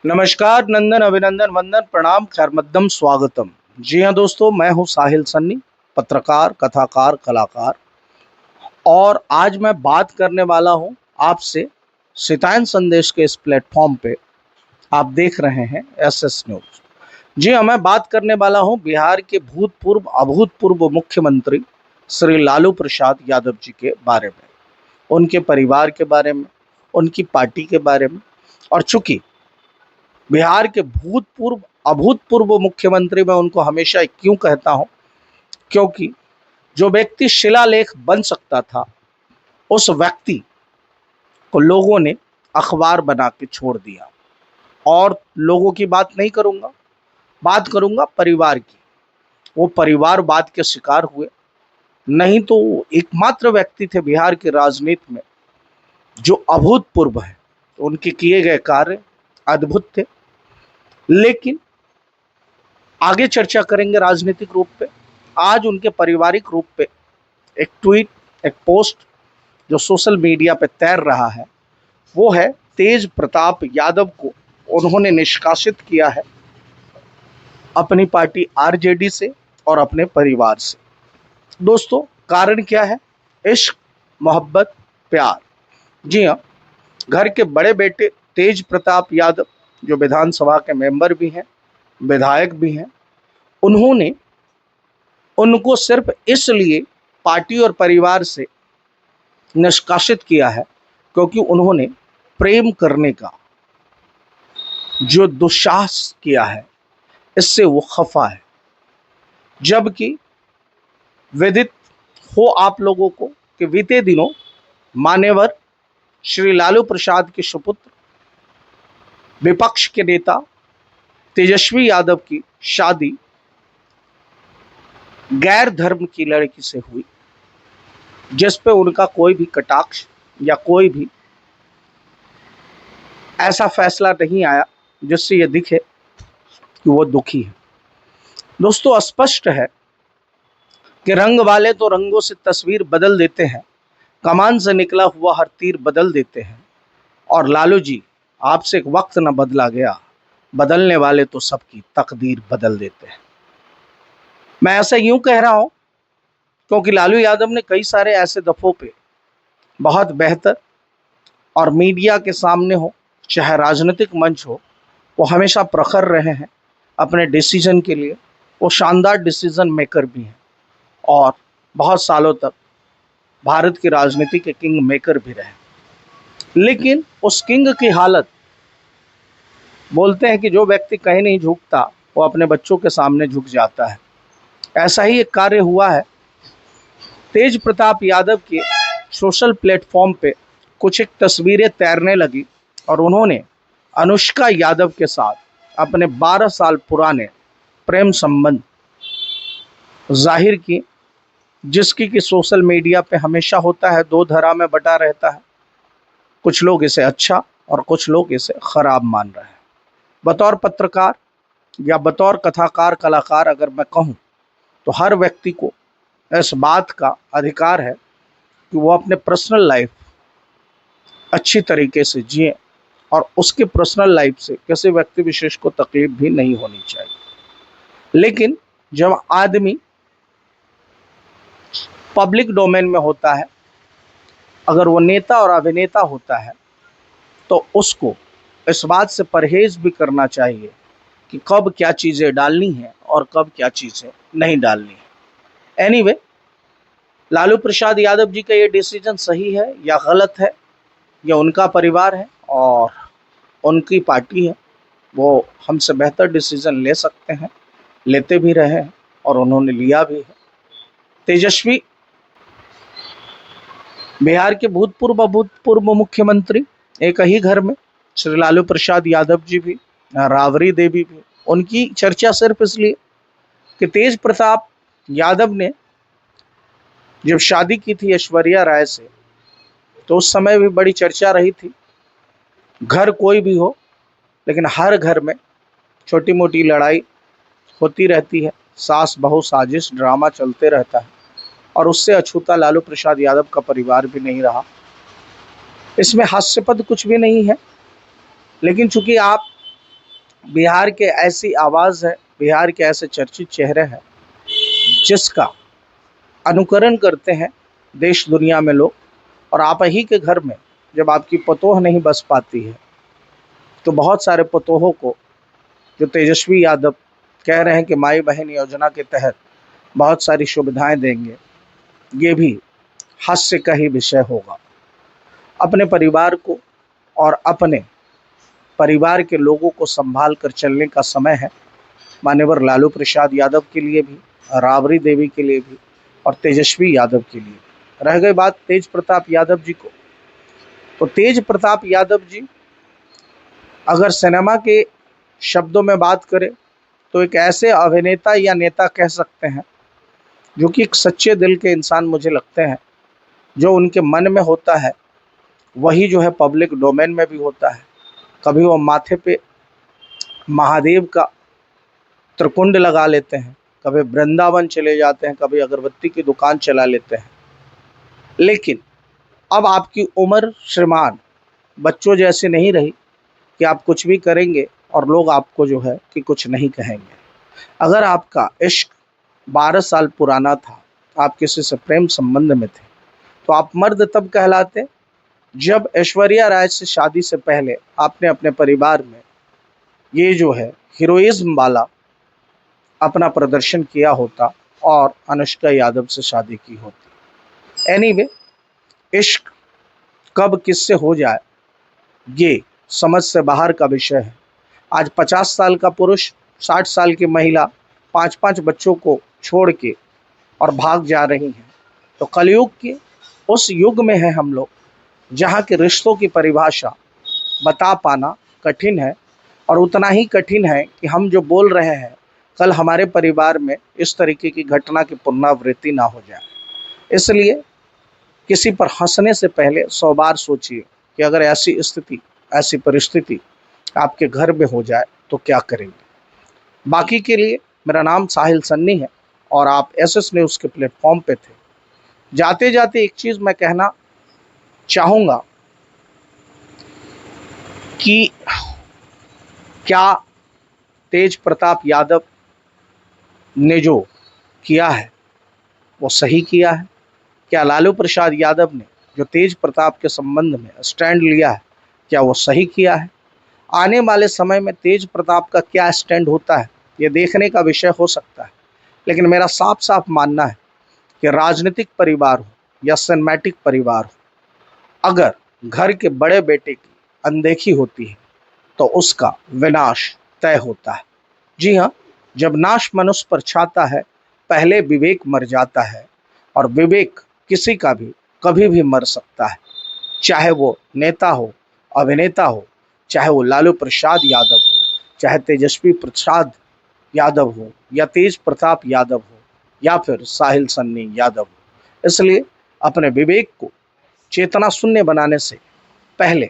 नमस्कार, नंदन, अभिनंदन, वंदन, प्रणाम, खैर मकदम, स्वागतम। जी हाँ दोस्तों, मैं हूँ साहिल सन्नी, पत्रकार, कथाकार, कलाकार। और आज मैं बात करने वाला हूँ आपसे सितायन संदेश के इस प्लेटफॉर्म पे। आप देख रहे हैं एसएस न्यूज। जी हाँ, मैं बात करने वाला हूँ बिहार के भूतपूर्व अभूतपूर्व मुख्यमंत्री श्री लालू प्रसाद यादव जी के बारे में, उनके परिवार के बारे में, उनकी पार्टी के बारे में। और चूंकि बिहार के भूतपूर्व अभूतपूर्व मुख्यमंत्री मैं उनको हमेशा क्यों कहता हूं, क्योंकि जो व्यक्ति शिलालेख बन सकता था उस व्यक्ति को लोगों ने अखबार बना के छोड़ दिया। और लोगों की बात नहीं करूंगा, बात करूंगा परिवार की। वो परिवारवाद के शिकार हुए। नहीं तो वो एकमात्र व्यक्ति थे बिहार की राजनीति में जो अभूतपूर्व है। उनके किए गए कार्य अद्भुत थे। लेकिन आगे चर्चा करेंगे राजनीतिक रूप पे। आज उनके पारिवारिक रूप पे एक ट्वीट, एक पोस्ट जो सोशल मीडिया पे तैर रहा है, वो है तेज प्रताप यादव को उन्होंने निष्कासित किया है अपनी पार्टी आरजेडी से और अपने परिवार से। दोस्तों, कारण क्या है? इश्क, मोहब्बत, प्यार। जी हाँ, घर के बड़े बेटे तेज प्रताप यादव जो विधानसभा के मेंबर भी हैं, विधायक भी हैं, उन्होंने उनको सिर्फ इसलिए पार्टी और परिवार से निष्कासित किया है क्योंकि उन्होंने प्रेम करने का जो दुस्साहस किया है, इससे वो खफा है। जबकि विदित हो आप लोगों को कि बीते दिनों मान्यवर श्री लालू प्रसाद के सुपुत्र विपक्ष के नेता तेजस्वी यादव की शादी गैर धर्म की लड़की से हुई, जिस पे उनका कोई भी कटाक्ष या कोई भी ऐसा फैसला नहीं आया जिससे ये दिखे कि वो दुखी है। दोस्तों, स्पष्ट है कि रंग वाले तो रंगों से तस्वीर बदल देते हैं, कमान से निकला हुआ हर तीर बदल देते हैं। और लालू जी, आपसे एक वक्त न बदला गया, बदलने वाले तो सबकी तकदीर बदल देते हैं। मैं ऐसा यूं कह रहा हूं क्योंकि लालू यादव ने कई सारे ऐसे दफों पे बहुत बेहतर, और मीडिया के सामने हो चाहे राजनीतिक मंच हो, वो हमेशा प्रखर रहे हैं अपने डिसीजन के लिए। वो शानदार डिसीजन मेकर भी हैं और बहुत सालों तक भारत की राजनीति के किंग मेकर भी रहे। लेकिन उस किंग की हालत, बोलते हैं कि जो व्यक्ति कहीं नहीं झुकता वो अपने बच्चों के सामने झुक जाता है। ऐसा ही एक कार्य हुआ है। तेज प्रताप यादव के सोशल प्लेटफॉर्म पे कुछ एक तस्वीरें तैरने लगी और उन्होंने अनुष्का यादव के साथ अपने 12 साल पुराने प्रेम संबंध जाहिर की, जिसकी कि सोशल मीडिया पे हमेशा होता है, दो धरा में बटा रहता है। कुछ लोग इसे अच्छा और कुछ लोग इसे खराब मान रहे हैं। बतौर पत्रकार या बतौर कथाकार, कलाकार अगर मैं कहूँ तो हर व्यक्ति को इस बात का अधिकार है कि वो अपने पर्सनल लाइफ अच्छी तरीके से जिए और उसके पर्सनल लाइफ से किसी व्यक्ति विशेष को तकलीफ भी नहीं होनी चाहिए। लेकिन जब आदमी पब्लिक डोमेन में होता है, अगर वो नेता और अभिनेता होता है, तो उसको इस बात से परहेज भी करना चाहिए कि कब क्या चीज़ें डालनी है और कब क्या चीज़ें नहीं डालनी है। एनीवे, लालू प्रसाद यादव जी का ये डिसीजन सही है या गलत है, यह उनका परिवार है और उनकी पार्टी है। वो हमसे बेहतर डिसीजन ले सकते हैं, लेते भी रहे हैं और उन्होंने लिया भी है। तेजस्वी बिहार के भूतपूर्व अभूतपूर्व मुख्यमंत्री, एक ही घर में श्री लालू प्रसाद यादव जी भी, राबड़ी देवी भी। उनकी चर्चा सिर्फ इसलिए कि तेज प्रताप यादव ने जब शादी की थी ऐश्वर्या राय से, तो उस समय भी बड़ी चर्चा रही थी। घर कोई भी हो, लेकिन हर घर में छोटी मोटी लड़ाई होती रहती है, सास बहू साजिश ड्रामा चलते रहता है, और उससे अछूता लालू प्रसाद यादव का परिवार भी नहीं रहा। इसमें हास्यास्पद कुछ भी नहीं है, लेकिन चूंकि आप बिहार के ऐसी आवाज़ है, बिहार के ऐसे चर्चित चेहरे हैं जिसका अनुकरण करते हैं देश दुनिया में लोग। और आप ही के घर में जब आपकी पतोह नहीं बस पाती है तो बहुत सारे पतोहों को, जो तेजस्वी यादव कह रहे हैं कि माई बहन योजना के तहत बहुत सारी सुविधाएं देंगे, ये भी हास्य का ही विषय होगा। अपने परिवार को और अपने परिवार के लोगों को संभाल कर चलने का समय है मान्यवर लालू प्रसाद यादव के लिए भी, राबड़ी देवी के लिए भी और तेजस्वी यादव के लिए। रह गई बात तेज प्रताप यादव जी को, तो तेज प्रताप यादव जी अगर सिनेमा के शब्दों में बात करें तो एक ऐसे अभिनेता या नेता कह सकते हैं जो कि एक सच्चे दिल के इंसान मुझे लगते हैं। जो उनके मन में होता है वही जो है पब्लिक डोमेन में भी होता है। कभी वो माथे पे महादेव का त्रिकुंड लगा लेते हैं, कभी वृंदावन चले जाते हैं, कभी अगरबत्ती की दुकान चला लेते हैं। लेकिन अब आपकी उम्र श्रीमान बच्चों जैसी नहीं रही कि आप कुछ भी करेंगे और लोग आपको जो है कि कुछ नहीं कहेंगे। अगर आपका इश्क 12 साल पुराना था, आप किसी से प्रेम संबंध में थे, तो आप मर्द तब कहलाते जब ऐश्वर्या राय से शादी से पहले आपने अपने परिवार में ये जो है हीरोइज्म वाला अपना प्रदर्शन किया होता और अनुष्का यादव से शादी की होती। एनीवे, इश्क कब किससे हो जाए ये समझ से बाहर का विषय है। आज 50 साल का पुरुष 60 साल की महिला 5-5 बच्चों को छोड़ के और भाग जा रही हैं। तो कलयुग के उस युग में है हम लोग जहाँ के रिश्तों की परिभाषा बता पाना कठिन है। और उतना ही कठिन है कि हम जो बोल रहे हैं कल हमारे परिवार में इस तरीके की घटना की पुनरावृत्ति ना हो जाए। इसलिए किसी पर हंसने से पहले 100 बार सोचिए कि अगर ऐसी स्थिति, ऐसी परिस्थिति आपके घर में हो जाए तो क्या करेंगे। बाकी के लिए मेरा नाम साहिल सन्नी है और आप एसएस न्यूज़ के प्लेटफॉर्म पे थे। जाते जाते एक चीज़ मैं कहना चाहूँगा कि क्या तेज प्रताप यादव ने जो किया है वो सही किया है? क्या लालू प्रसाद यादव ने जो तेज प्रताप के संबंध में स्टैंड लिया है क्या वो सही किया है? आने वाले समय में तेज प्रताप का क्या स्टैंड होता है ये देखने का विषय हो सकता है। लेकिन मेरा साफ साफ मानना है कि राजनीतिक परिवार हो या सिनेमैटिक परिवार हो, अगर घर के बड़े बेटे की अनदेखी होती है तो उसका विनाश तय होता है। जी हाँ, जब नाश मनुष्य पर छाता है पहले विवेक मर जाता है। और विवेक किसी का भी कभी भी मर सकता है, चाहे वो नेता हो, अभिनेता हो, चाहे वो लालू प्रसाद यादव हो, चाहे तेजस्वी प्रसाद यादव हो या तेज प्रताप यादव हो या फिर साहिल सन्नी यादव हो। इसलिए अपने विवेक को चेतना शून्य बनाने से पहले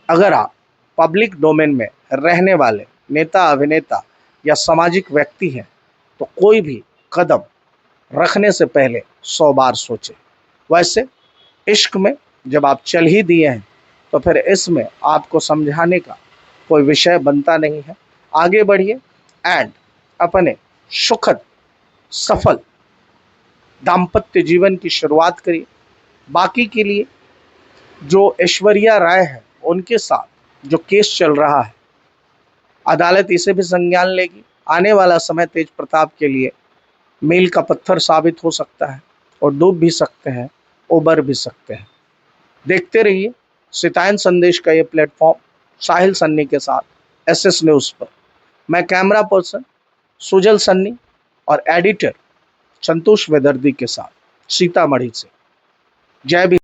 अगर आप पब्लिक डोमेन में रहने वाले नेता, अभिनेता या सामाजिक व्यक्ति हैं तो कोई भी कदम रखने से पहले 100 बार सोचें। वैसे इश्क में जब आप चल ही दिए हैं तो फिर इसमें आपको समझाने का कोई विषय बनता नहीं है। आगे बढ़िए एंड अपने सुखद सफल दाम्पत्य जीवन की शुरुआत करिए। बाकी के लिए जो ऐश्वर्या राय है उनके साथ जो केस चल रहा है, अदालत इसे भी संज्ञान लेगी। आने वाला समय तेज प्रताप के लिए मील का पत्थर साबित हो सकता है और डूब भी सकते हैं, उबर भी सकते हैं। देखते रहिए सितायन संदेश का ये प्लेटफॉर्म साहिल सन्नी के साथ एसएस न्यूज़ पर। मैं कैमरा पर्सन सुजल सन्नी और एडिटर संतोष वेदर्दी के साथ सीतामढ़ी से। जय भी।